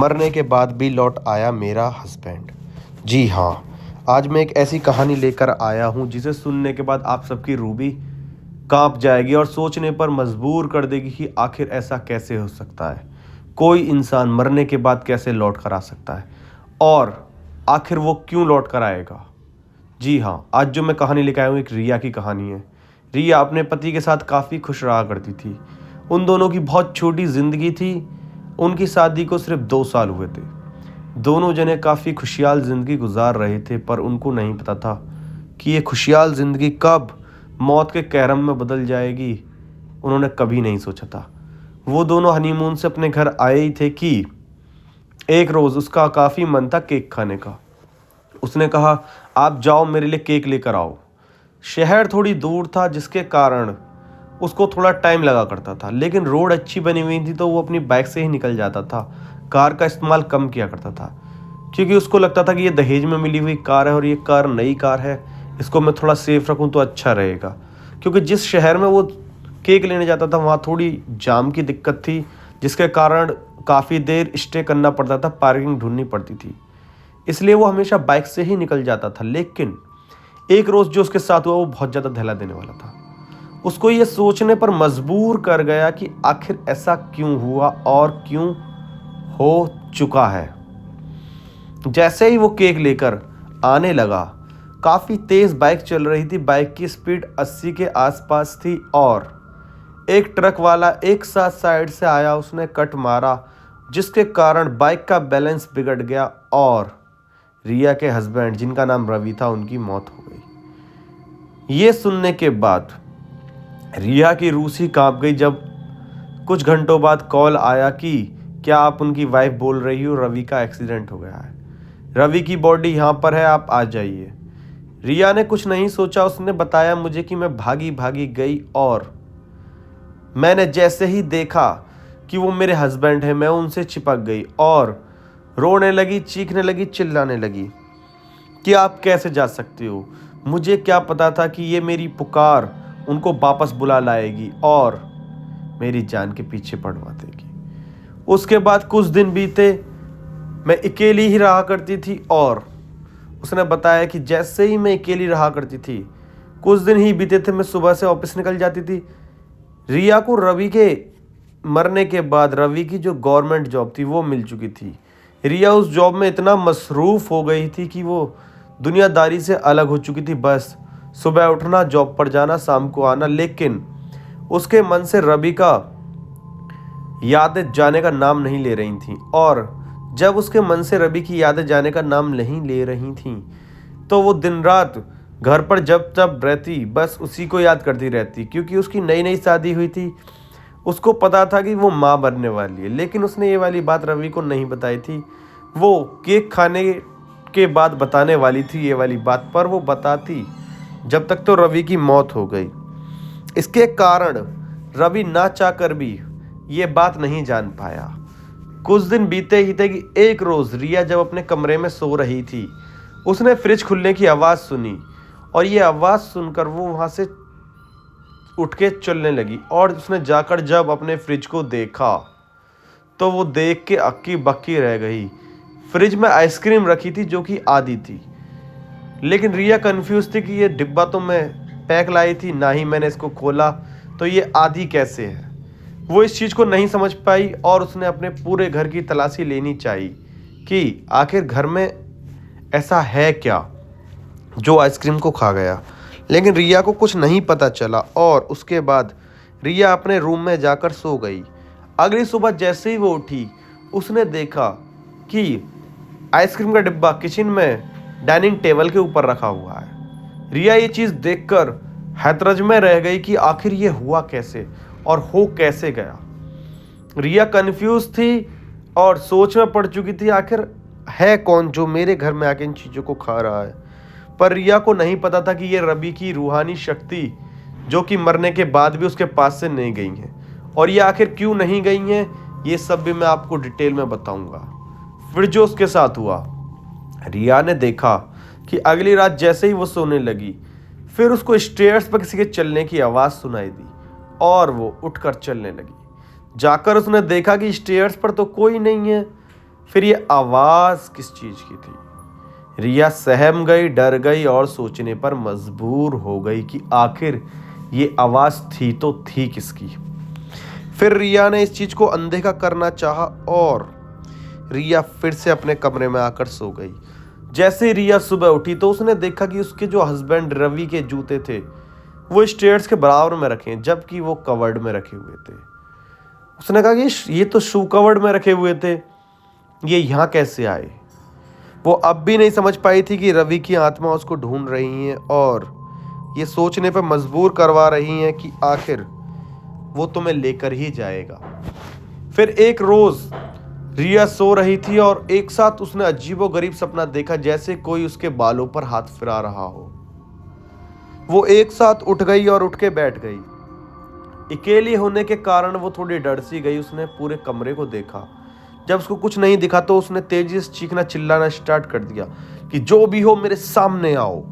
मरने के बाद भी लौट आया मेरा हस्बैंड। जी हाँ, आज मैं एक ऐसी कहानी लेकर आया हूँ जिसे सुनने के बाद आप सबकी रूह भी कांप जाएगी और सोचने पर मजबूर कर देगी कि आखिर ऐसा कैसे हो सकता है। कोई इंसान मरने के बाद कैसे लौट कर आ सकता है और आखिर वो क्यों लौट कर आएगा। जी हाँ, आज जो मैं कहानी लेकर आया हूँ एक रिया की कहानी है। रिया अपने पति के साथ काफ़ी खुश रहा करती थी। उन दोनों की बहुत छोटी ज़िंदगी थी। उनकी शादी को सिर्फ 2 साल हुए थे। दोनों जने काफ़ी खुशहाल ज़िंदगी गुजार रहे थे, पर उनको नहीं पता था कि ये खुशहाल ज़िंदगी कब मौत के कहरम में बदल जाएगी। उन्होंने कभी नहीं सोचा था। वो दोनों हनीमून से अपने घर आए ही थे कि एक रोज़ उसका काफ़ी मन था केक खाने का। उसने कहा, आप जाओ मेरे लिए केक लेकर आओ। शहर थोड़ी दूर था जिसके कारण उसको थोड़ा टाइम लगा करता था, लेकिन रोड अच्छी बनी हुई थी तो वो अपनी बाइक से ही निकल जाता था। कार का इस्तेमाल कम किया करता था क्योंकि उसको लगता था कि ये दहेज में मिली हुई कार है और ये कार नई कार है, इसको मैं थोड़ा सेफ रखूं तो अच्छा रहेगा। क्योंकि जिस शहर में वो केक लेने जाता था वहाँ थोड़ी जाम की दिक्कत थी, जिसके कारण काफ़ी देर स्टे करना पड़ता था, पार्किंग ढूंढनी पड़ती थी। इसलिए वो हमेशा बाइक से ही निकल जाता था। लेकिन एक रोज़ जो उसके साथ हुआ वो बहुत ज़्यादा धैला देने वाला था। उसको ये सोचने पर मजबूर कर गया कि आखिर ऐसा क्यों हुआ और क्यों हो चुका है। जैसे ही वो केक लेकर आने लगा, काफ़ी तेज़ बाइक चल रही थी। बाइक की स्पीड 80 के आसपास थी और एक ट्रक वाला एक साथ साइड से आया, उसने कट मारा जिसके कारण बाइक का बैलेंस बिगड़ गया और रिया के हस्बैंड, जिनका नाम रवि था, उनकी मौत हो गई। ये सुनने के बाद रिया की रूह सी कांप गई जब कुछ घंटों बाद कॉल आया कि क्या आप उनकी वाइफ बोल रही हो, रवि का एक्सीडेंट हो गया है, रवि की बॉडी यहाँ पर है, आप आ जाइए। रिया ने कुछ नहीं सोचा, उसने बताया मुझे कि मैं भागी भागी गई और मैंने जैसे ही देखा कि वो मेरे हस्बैंड हैं, मैं उनसे चिपक गई और रोने लगी, चीखने लगी, चिल्लाने लगी कि आप कैसे जा सकते हो। मुझे क्या पता था कि ये मेरी पुकार उनको वापस बुला लाएगी और मेरी जान के पीछे पड़वा देगी। उसके बाद कुछ दिन बीते, मैं अकेली ही रहा करती थी और उसने बताया कि जैसे ही मैं अकेली रहा करती थी, कुछ दिन ही बीते थे, मैं सुबह से ऑफिस निकल जाती थी। रिया को रवि के मरने के बाद रवि की जो गवर्नमेंट जॉब थी वो मिल चुकी थी। रिया उस जॉब में इतना मसरूफ़ हो गई थी कि वो दुनियादारी से अलग हो चुकी थी। बस सुबह उठना, जॉब पर जाना, शाम को आना। लेकिन उसके मन से रवि का यादें जाने का नाम नहीं ले रही थी और जब उसके मन से रवि की यादें जाने का नाम नहीं ले रही थी तो वो दिन रात घर पर जब तब रहती, बस उसी को याद करती रहती। क्योंकि उसकी नई नई शादी हुई थी, उसको पता था कि वो माँ बनने वाली है, लेकिन उसने ये वाली बात रवि को नहीं बताई थी। वो केक खाने के बाद बताने वाली थी ये वाली बात, पर वो बताती जब तक तो रवि की मौत हो गई। इसके कारण रवि ना चाहकर भी ये बात नहीं जान पाया। कुछ दिन बीते ही थे कि एक रोज़ रिया जब अपने कमरे में सो रही थी, उसने फ्रिज खुलने की आवाज़ सुनी और ये आवाज़ सुनकर वो वहाँ से उठ के चलने लगी और उसने जाकर जब अपने फ्रिज को देखा तो वो देख के अक्की बक्की रह गई। फ्रिज में आइसक्रीम रखी थी जो कि आधी थी, लेकिन रिया कंफ्यूज थी कि ये डिब्बा तो मैं पैक लाई थी, ना ही मैंने इसको खोला, तो ये आधी कैसे है। वो इस चीज़ को नहीं समझ पाई और उसने अपने पूरे घर की तलाशी लेनी चाहिए कि आखिर घर में ऐसा है क्या जो आइसक्रीम को खा गया। लेकिन रिया को कुछ नहीं पता चला और उसके बाद रिया अपने रूम में जाकर सो गई। अगली सुबह जैसे ही वो उठी, उसने देखा कि आइसक्रीम का डिब्बा किचन में डाइनिंग टेबल के ऊपर रखा हुआ है। रिया ये चीज़ देखकर हैतरज में रह गई कि आखिर ये हुआ कैसे और हो कैसे गया। रिया कंफ्यूज थी और सोच में पड़ चुकी थी आखिर है कौन जो मेरे घर में आके इन चीज़ों को खा रहा है। पर रिया को नहीं पता था कि ये रवि की रूहानी शक्ति जो कि मरने के बाद भी उसके पास से नहीं गई हैं, और ये आखिर क्यों नहीं गई हैं, ये सब भी मैं आपको डिटेल में बताऊंगा। फिर जो उसके साथ हुआ, रिया ने देखा कि अगली रात जैसे ही वो सोने लगी, फिर उसको स्टेयर्स पर किसी के चलने की आवाज़ सुनाई दी और वो उठकर चलने लगी। जाकर उसने देखा कि स्टेयर्स पर तो कोई नहीं है। फिर ये आवाज़ किस चीज़ की थी? रिया सहम गई, डर गई और सोचने पर मजबूर हो गई कि आखिर ये आवाज़ थी तो थी किसकी। फिर रिया ने इस चीज़ को अनदेखा करना चाहा और रिया फिर से अपने कमरे में आकर सो गई। जैसे ही रिया सुबह उठी तो उसने देखा कि उसके जो हस्बैंड रवि के जूते थे वो स्टेयर्स के बराबर में रखे हैं, जबकि वो कवर्ड में रखे हुए थे। उसने कहा कि ये तो शू कवर्ड में रखे हुए थे, ये यहाँ कैसे आए? वो अब भी नहीं समझ पाई थी कि रवि की आत्मा उसको ढूंढ रही है और ये सोचने पर मजबूर करवा रही है कि आखिर वो तुम्हें लेकर ही जाएगा। फिर एक रोज रिया सो रही थी और एक साथ उसने अजीबोगरीब सपना देखा, जैसे कोई उसके बालों पर हाथ फिरा रहा हो। वो एक साथ उठ गई और उठ के बैठ गई। अकेली होने के कारण वो थोड़ी डर सी गई। उसने पूरे कमरे को देखा। जब उसको कुछ नहीं दिखा तो उसने तेजी से चीखना चिल्लाना स्टार्ट कर दिया कि जो भी हो मेरे सामने आओ,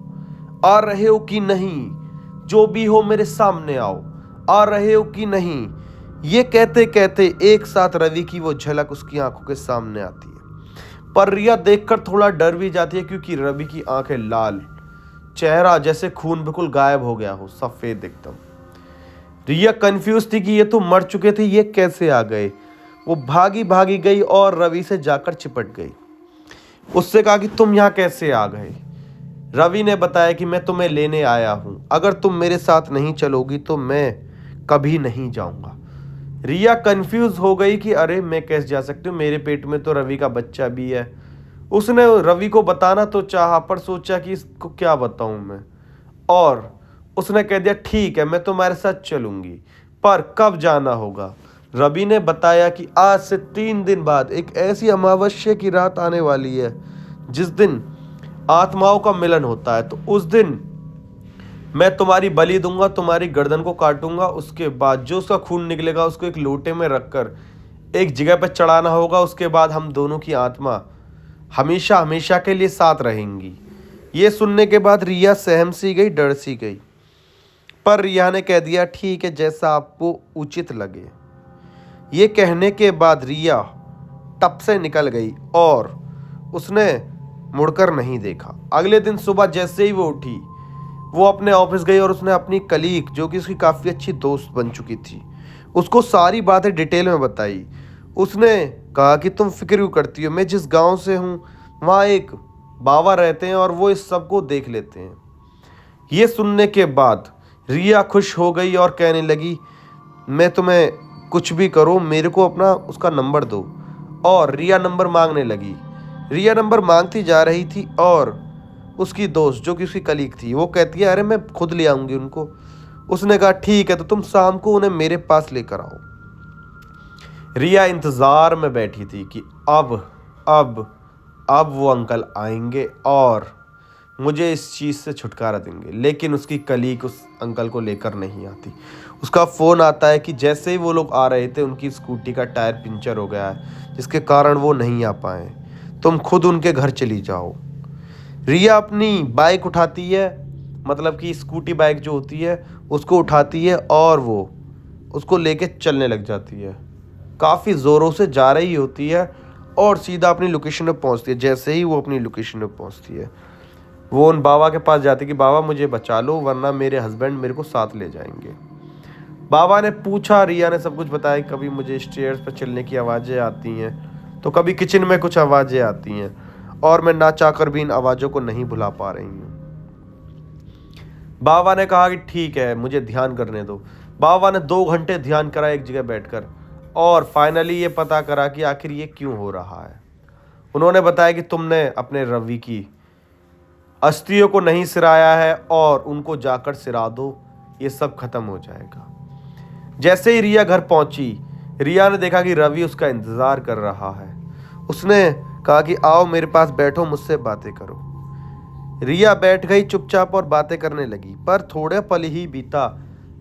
आ रहे हो कि नहीं? जो भी हो मेरे सामने आओ, आ रहे हो कि नहीं? ये कहते कहते एक साथ रवि की वो झलक उसकी आंखों के सामने आती है। पर रिया देखकर थोड़ा डर भी जाती है, क्योंकि रवि की आंखें लाल, चेहरा जैसे खून बिल्कुल गायब हो गया हो, सफेद एकदम। रिया कंफ्यूज थी कि ये तो मर चुके थे, ये कैसे आ गए? वो भागी भागी गई और रवि से जाकर चिपट गई। उससे कहा कि तुम यहाँ कैसे आ गए? रवि ने बताया कि मैं तुम्हें लेने आया हूं, अगर तुम मेरे साथ नहीं चलोगी तो मैं कभी नहीं जाऊंगा। रिया कंफ्यूज हो गई कि अरे मैं कैसे जा सकती हूँ, मेरे पेट में तो रवि का बच्चा भी है। उसने रवि को बताना तो चाहा, पर सोचा कि इसको क्या बताऊं मैं, और उसने कह दिया ठीक है मैं तुम्हारे साथ चलूंगी, पर कब जाना होगा? रवि ने बताया कि आज से 3 दिन बाद एक ऐसी अमावस्या की रात आने वाली है जिस दिन आत्माओं का मिलन होता है, तो उस दिन मैं तुम्हारी बलि दूंगा, तुम्हारी गर्दन को काटूंगा। उसके बाद जो उसका खून निकलेगा उसको एक लोटे में रखकर एक जगह पर चढ़ाना होगा। उसके बाद हम दोनों की आत्मा हमेशा हमेशा के लिए साथ रहेंगी। ये सुनने के बाद रिया सहम सी गई, डर सी गई, पर रिया ने कह दिया ठीक है जैसा आपको उचित लगे। ये कहने के बाद रिया तब से निकल गई और उसने मुड़कर नहीं देखा। अगले दिन सुबह जैसे ही वो उठी, वो अपने ऑफिस गई और उसने अपनी कलीग, जो कि उसकी काफ़ी अच्छी दोस्त बन चुकी थी, उसको सारी बातें डिटेल में बताई। उसने कहा कि तुम फिक्र क्यों करती हो, मैं जिस गांव से हूँ वहाँ एक बाबा रहते हैं और वो इस सब को देख लेते हैं। ये सुनने के बाद रिया खुश हो गई और कहने लगी मैं तुम्हें कुछ भी करो, मेरे को अपना उसका नंबर दो। और रिया नंबर मांगने लगी। रिया नंबर मांगती जा रही थी और उसकी दोस्त, जो कि उसकी कलीग थी, वो कहती है अरे मैं खुद ले आऊँगी उनको। उसने कहा ठीक है तो तुम शाम को उन्हें मेरे पास लेकर आओ। रिया इंतज़ार में बैठी थी कि अब वो अंकल आएंगे और मुझे इस चीज़ से छुटकारा देंगे। लेकिन उसकी कलीग उस अंकल को लेकर नहीं आती। उसका फ़ोन आता है कि जैसे ही वो लोग आ रहे थे उनकी स्कूटी का टायर पंचर हो गया है, जिसके कारण वो नहीं आ पाए, तुम खुद उनके घर चली जाओ। रिया अपनी बाइक उठाती है, मतलब कि स्कूटी बाइक जो होती है उसको उठाती है और वो उसको लेके चलने लग जाती है। काफ़ी ज़ोरों से जा रही होती है और सीधा अपनी लोकेशन पर पहुंचती है। जैसे ही वो अपनी लोकेशन पर पहुंचती है, वो उन बाबा के पास जाती है कि बाबा मुझे बचा लो वरना मेरे हस्बैंड मेरे को साथ ले जाएंगे। बाबा ने पूछा, रिया ने सब कुछ बताया। कभी मुझे स्टेयर्स पर चलने की आवाज़ें आती हैं तो कभी किचन में कुछ आवाज़ें आती हैं और मैं ना चाहकर भी इन आवाज़ों को नहीं भुला पा रही हूँ। बाबा ने कहा कि ठीक है मुझे ध्यान करने दो। बाबा ने 2 घंटे ध्यान करा एक जगह बैठकर और फाइनली ये पता करा कि आखिर ये क्यों हो रहा है। उन्होंने बताया कि तुमने अपने रवि की अस्थियों को नहीं सिराया है और उनको जाकर सिरा दो, ये सब खत्म हो जाएगा। जैसे ही रिया घर पहुंची, रिया ने देखा कि रवि उसका इंतज़ार कर रहा है। उसने कहा कि आओ मेरे पास बैठो, मुझसे बातें करो। रिया बैठ गई चुपचाप और बातें करने लगी। पर थोड़े पल ही बीता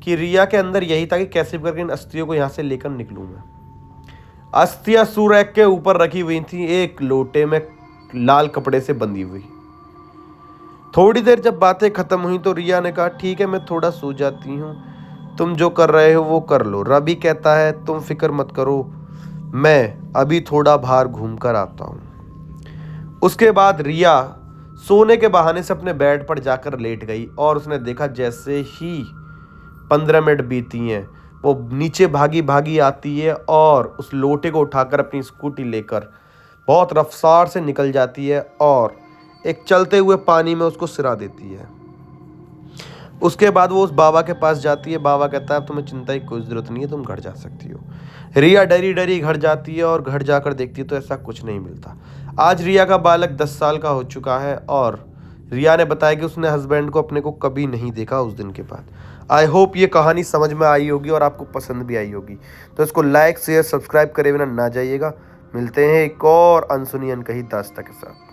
कि रिया के अंदर यही था कि कैसे भी करके इन अस्थियों को यहाँ से लेकर निकलूँ मैं। अस्थियाँ सूरज के ऊपर रखी हुई थी, एक लोटे में लाल कपड़े से बंधी हुई। थोड़ी देर जब बातें खत्म हुई तो रिया ने कहा ठीक है मैं थोड़ा सो जाती हूँ, तुम जो कर रहे हो वो कर लो। रवि कहता है तुम फिक्र मत करो, मैं अभी थोड़ा बाहर घूम कर आता हूँ। उसके बाद रिया सोने के बहाने से अपने बेड पर जाकर लेट गई और उसने देखा जैसे ही 15 मिनट बीती हैं वो नीचे भागी भागी आती है और उस लोटे को उठाकर अपनी स्कूटी लेकर बहुत रफ्तार से निकल जाती है और एक चलते हुए पानी में उसको सिरा देती है। उसके बाद वो उस बाबा के पास जाती है। बाबा कहता है अब तुम्हें चिंता की कोई ज़रूरत नहीं है, तुम घर जा सकती हो। रिया डरी डरी घर जाती है और घर जाकर देखती है तो ऐसा कुछ नहीं मिलता। आज रिया का बालक 10 साल का हो चुका है और रिया ने बताया कि उसने हस्बैंड को अपने को कभी नहीं देखा उस दिन के बाद। आई होप ये कहानी समझ में आई होगी और आपको पसंद भी आई होगी। तो इसको लाइक शेयर सब्सक्राइब करे बिना ना जाइएगा। मिलते हैं एक और अनसुनी अनकही दास्तां के साथ।